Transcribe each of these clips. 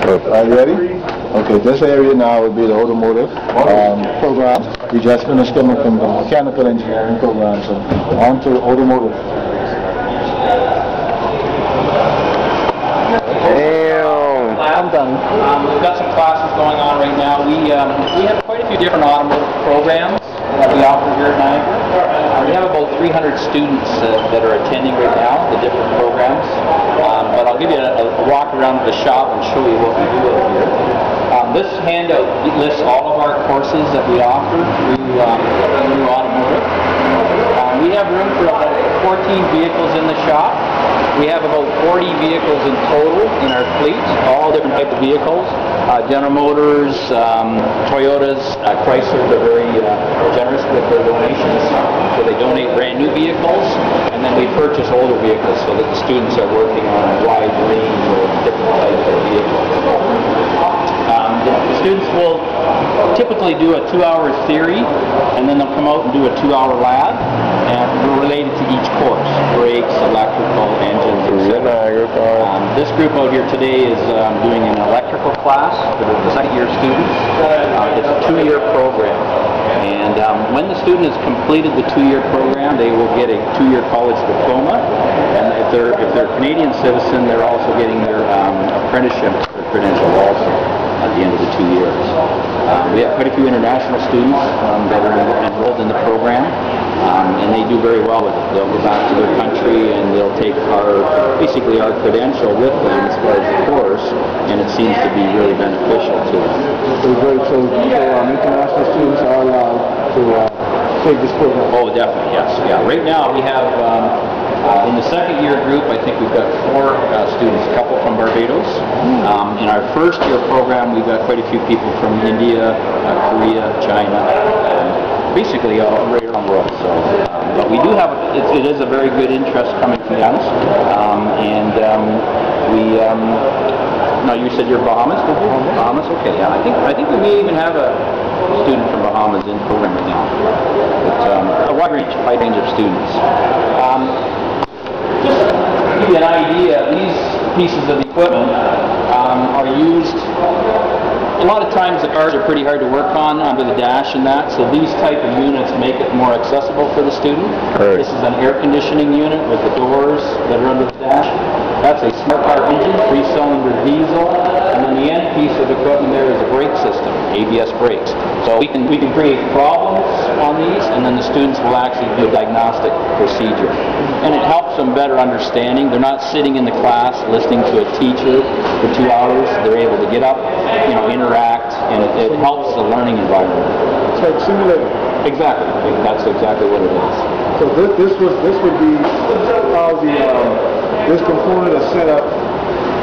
Are you ready? Okay, this area now would be the automotive program. We just finished coming from the mechanical engineering program, so on to automotive. I'm done. We've got some classes going on right now. We have quite a few different automotive programs that we offer here at Niagara. We have about 300 students that are attending right now, the different programs. But I'll give you a walk around the shop and show you what we do over here. This handout lists all of our courses that we offer through Automotive. We have room for about 14 vehicles in the shop. We have about 40 vehicles in total in our fleet, all different types of vehicles. General Motors, Toyotas, Chrysler are very generous with their donations. So they donate brand new vehicles, and then we purchase older vehicles so that the students are working on a wide range of different types of vehicles. The students will typically do a 2-hour theory, and then they'll come out and do a 2-hour lab, and related to each course: brakes, electrical, engines, etc. This group out here today is doing an electrical class for the second-year students. It's a 2-year program, and when the student has completed the 2-year program, they will get a 2-year college diploma, and if they're Canadian citizen, they're also getting their apprenticeship credential also at the end of the 2 years. We have quite a few international students that are enrolled in the program, and they do very well with it. They'll go back to their country and they'll take basically our credential with them as far as the course, and it seems to be really beneficial to them. So international students are allowed to take this program? Oh, definitely, yes. Yeah. Right now we have in the second-year group, I think we've got 4 students, a couple from Barbados. In our first-year program, we've got quite a few people from India, Korea, China, basically all right around the world. So, but we do have, it is a very good interest coming from youngs. No, you said you're Bahamas, did you? Bahamas, okay. Yeah, I think we may even have a student from Bahamas in the program right now. But a wide range of students. Just to give you an idea, these pieces of equipment are used. A lot of times the cars are pretty hard to work on under the dash and that, so these type of units make it more accessible for the student. Right. This is an air conditioning unit with the doors that are under the dash. That's a smart car engine, 3-cylinder diesel, and then the end piece of equipment there is a brake system, ABS brakes. So we can create problems on these, and then the students will actually do a diagnostic procedure. And it helps them better understanding. They're not sitting in the class listening to a teacher for 2 hours. They're able to get up, interact, and it helps the learning environment. It's like simulator. Exactly. That's exactly what it is. So this would be how this component is set up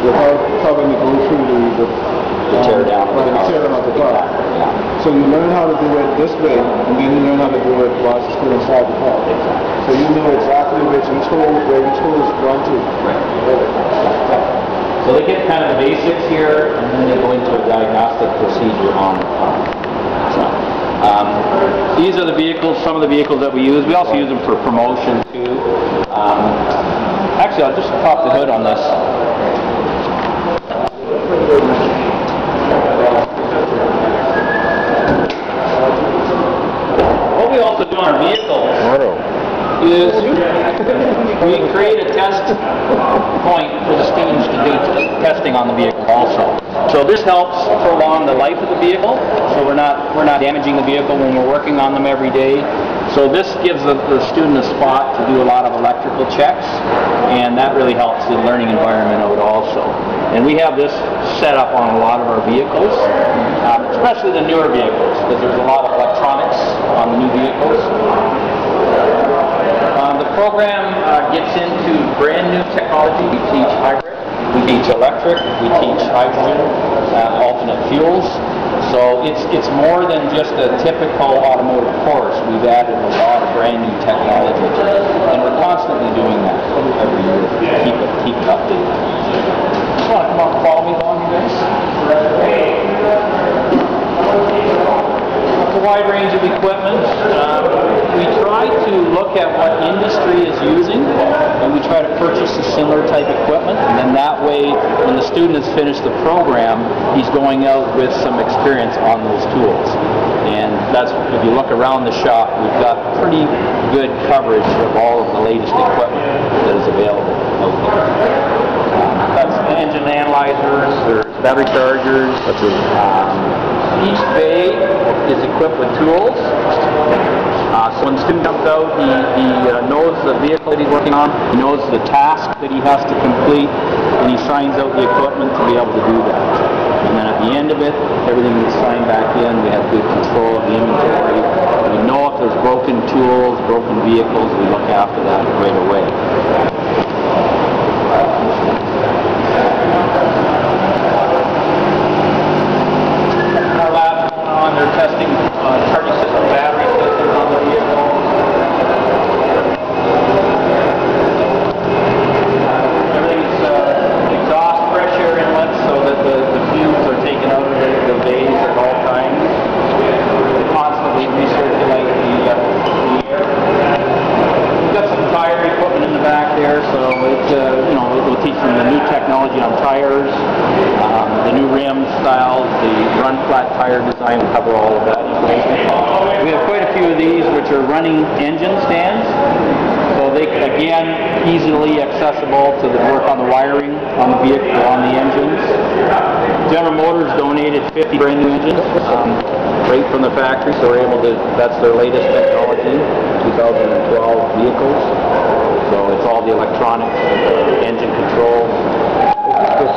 without having to go through the tear down of the car. Yeah. So you learn how to do it this way, and then you learn how to do it while it's still inside the car. Exactly. So you know exactly where each hole is going to. Right. So they get kind of the basics here, and then they go into a diagnostic procedure on the car. These are the vehicles, some of the vehicles that we use. We also use them for promotion too. Actually, I'll just pop the hood on this. What we also do on our vehicles is we create a test point for the students to do testing on the vehicle also. So this helps prolong the life of the vehicle, so we're not damaging the vehicle when we're working on them every day. So this gives the student a spot to do a lot of electrical checks, and that really helps the learning environment out also. And we have this set up on a lot of our vehicles, especially the newer vehicles, because there's a lot of electronics on the new vehicles. The program gets into brand new technology. We teach hybrid, we teach electric, we teach hydrogen, alternate fuels. So it's more than just a typical automotive course. We've added a lot of brand new technology to it, and we're constantly doing that every year to keep it updated. Just want to come up and follow me along, you guys. It's a wide range of equipment. We try to look at what industry is using, and we try to purchase similar type equipment, and then that way, when the student has finished the program, he's going out with some experience on those tools. And that's, if you look around the shop, we've got pretty good coverage of all of the latest equipment that is available out there. That's engine analyzers, there's battery chargers. Each bay is equipped with tools. So when the student comes out, he knows the vehicle that he's working on, he knows the task that he has to complete, and he signs out the equipment to be able to do that. And then at the end of it, everything is signed back in. We have good control of the inventory. We know if there's broken tools, broken vehicles, we look after that right away. Our lab's going on, they're testing charging system, battery systems on the vehicle. Everything's exhaust pressure inlets so that the fumes are taken out of the bays at all times. They constantly recirculate the air. We've got some tire equipment in the back there, so we'll teach them the new technology on tires, the new rim styles, the run flat tire design. We'll cover all of that information. We have quite a few of these which are running engine stands, so they, again, easily accessible to the work on the wiring on the vehicle, on the engines. General Motors donated 50 brand new engines right from the factory, so we're able to, that's their latest technology, 2012 vehicles. So it's all the electronic engine control.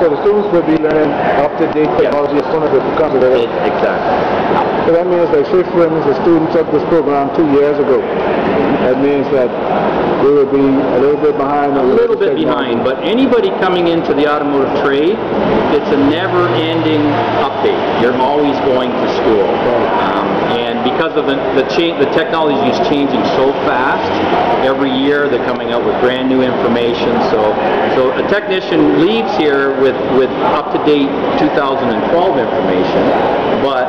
So the students will be learning up-to-date technology as soon as it becomes available. Exactly. So that means, like, say for instance, the student took this program 2 years ago. That means that we will be a little bit behind. A little bit behind, but anybody coming into the automotive trade, it's a never-ending update. You're always going to school. And because of the technology is changing so fast, every year they're coming out with brand new information. So a technician leaves here with up-to-date 2012 information, but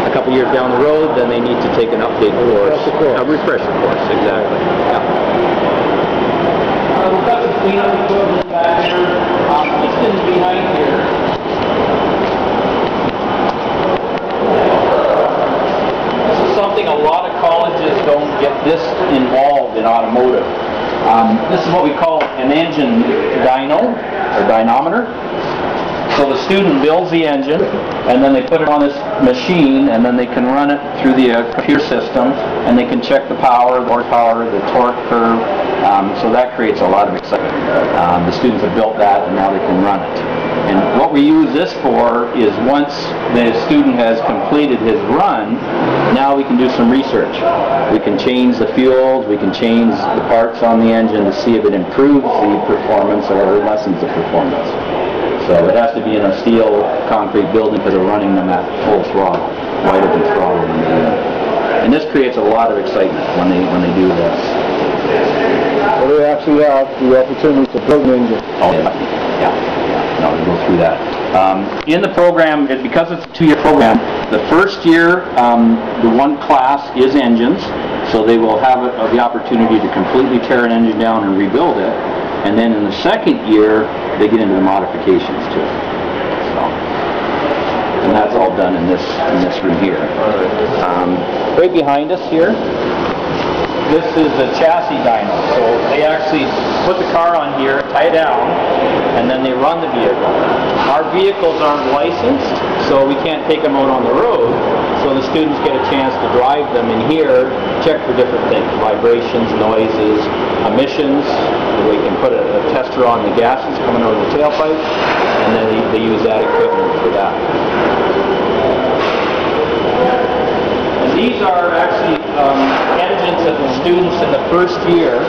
a couple years down the road, then they need to take an update course, a refresher course, exactly. Yeah. We've got some cleanup equipment back here. This is behind here. This is something a lot of colleges don't get this involved in automotive. This is what we call an engine dyno, or dynometer. So the student builds the engine, and then they put it on this machine, and then they can run it through the computer system, and they can check the power, the horsepower, the torque curve. So that creates a lot of excitement. The students have built that, and now they can run it. And what we use this for is once the student has completed his run, now we can do some research. We can change the fuels, we can change the parts on the engine to see if it improves the performance or lessens the performance. So it has to be in a steel concrete building because we're running them at full throttle, wider than throttle when they do that. And this creates a lot of excitement when they do this. Well, they actually have the opportunity to build an engine. Oh, yeah. No, we go through that. In the program, because it's a 2-year program, the first year, the one class is engines, so they will have the opportunity to completely tear an engine down and rebuild it. And then in the second year, they get into the modifications too. So, and that's all done in this room here. Right behind us here, this is a chassis dyno. So they actually put the car on here, tie it down, and then they run the vehicle. Our vehicles aren't licensed, so we can't take them out on the road. So the students get a chance to drive them in here, check for different things, vibrations, noises, emissions. We can put a tester on the gases coming out of the tailpipe, and then they use that equipment for that. And these are actually engines that the students in the first year.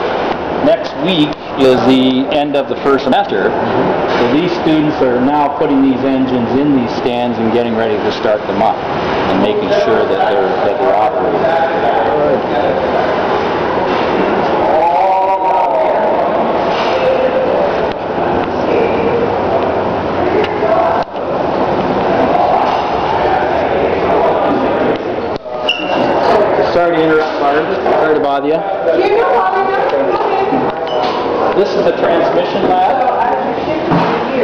Next week is the end of the first semester. So these students are now putting these engines in these stands and getting ready to start them up and making sure that they're operating. Sorry to interrupt, Bullard. Sorry to bother you. This is the transmission lab.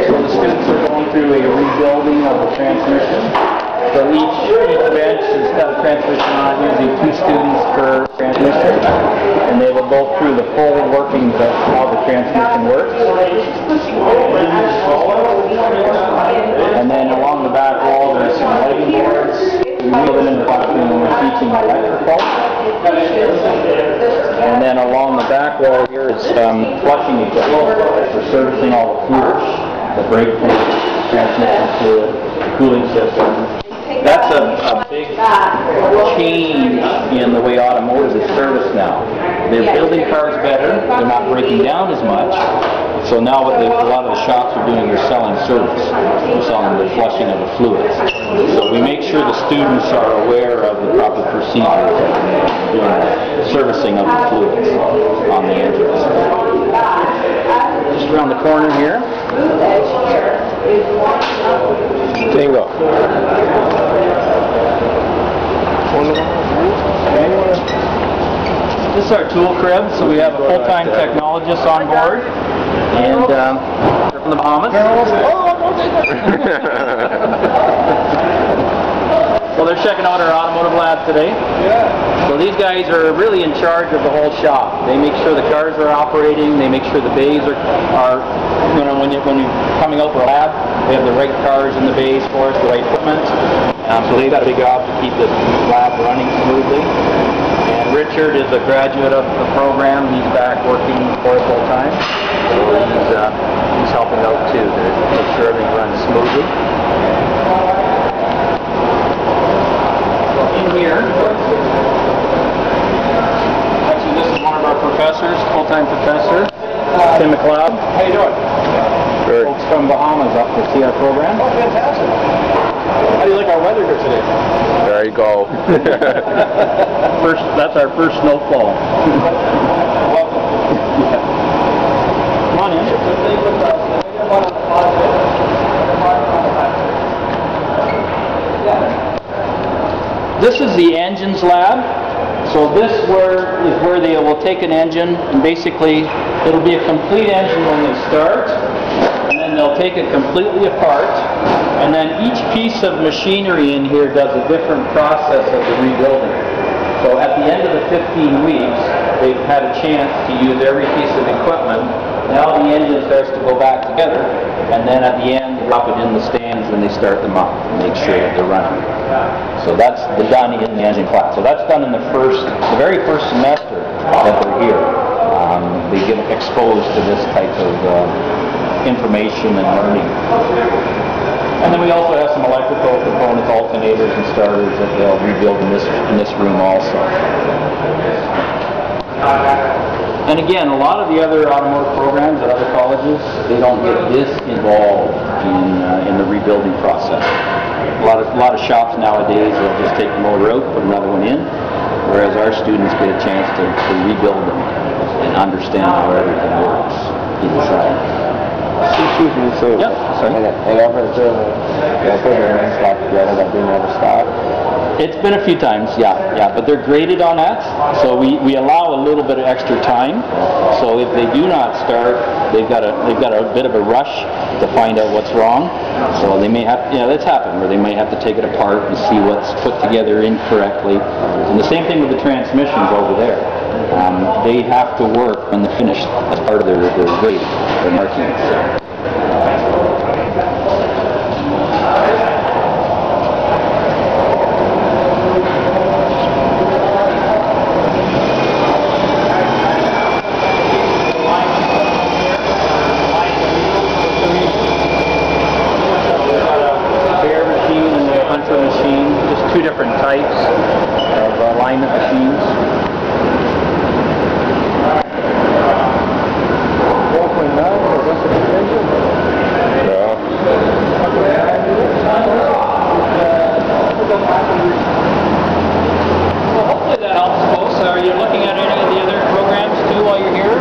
So the students are going through a rebuilding of the transmission. So each bench has got a transmission on it, usually 2 students per transmission. And they will go through the full workings of how the transmission works. And then along the back wall there's some lighting boards. We wheel them in the classroom when we're teaching electrical. And then along the back wall here is flushing equipment for servicing all the fluids, the brake fluid, transmission fluid, the cooling system. That's a big change in the way automotive is serviced now. They're building cars better, they're not breaking down as much. So now what a lot of the shops are doing is selling service. They're selling the flushing of the fluids. So we make sure the students are aware of the proper procedures of doing the servicing of the fluids on the engines. Just around the corner here. Bingo. This is our tool crib, so we have a full-time technologist on board, and they're from the Bahamas. So they're checking out our automotive lab today. So these guys are really in charge of the whole shop. They make sure the cars are operating, they make sure the bays are you know, when you're coming out for a lab, they have the right cars in the bays for us, the right equipment. So they've got a big job to keep the lab running smoothly. And Richard is a graduate of the program. He's back working for us full time. So he's helping out too to make sure everything runs smoothly. So in here, actually this is one of our professors, full-time professor, Tim McLeod. How you doing? Good. Folks from Bahamas up to see our program. Oh, fantastic. How do you like our weather here today? There you go. That's our first snowfall. Welcome. Yeah. Come on in. This is the engines lab. So this is where they will take an engine, and basically it'll be a complete engine when they start, and then they'll take it completely apart, and then each piece of machinery in here does a different process of the rebuilding. So at the end of the 15 weeks, they've had a chance to use every piece of equipment. Now the engine starts to go back together, and then at the end, they drop it in the stands and they start them up and make sure that they're running. So that's done in the engine class. So that's done in the very first semester that they're here. They get exposed to this type of information and learning. And then we also have some electrical components, alternators and starters that they'll rebuild in this room also. And again, a lot of the other automotive programs at other colleges, they don't get this involved in the rebuilding process. A lot of shops nowadays, they'll just take the motor out, put another one in, whereas our students get a chance to rebuild them and understand how everything works inside. Excuse me, so yep, sorry. And I've heard they're stock together that they never stop. It's been a few times, yeah, but they're graded on that, so we allow a little bit of extra time. So if they do not start, they've got a bit of a rush to find out what's wrong. So they may have, that's happened where they may have to take it apart and see what's put together incorrectly. And the same thing with the transmissions over there. They have to work when they're finished as part of their grade, their markings. Machine, just two different types of alignment machines. 4.9, what's the engine? Well, hopefully that helps, folks. Are you looking at any of the other programs too while you're here?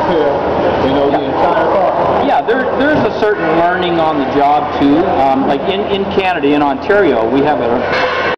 repair, you know, the entire car. Yeah, there's a certain learning on the job too. Like in Canada, in Ontario, we have a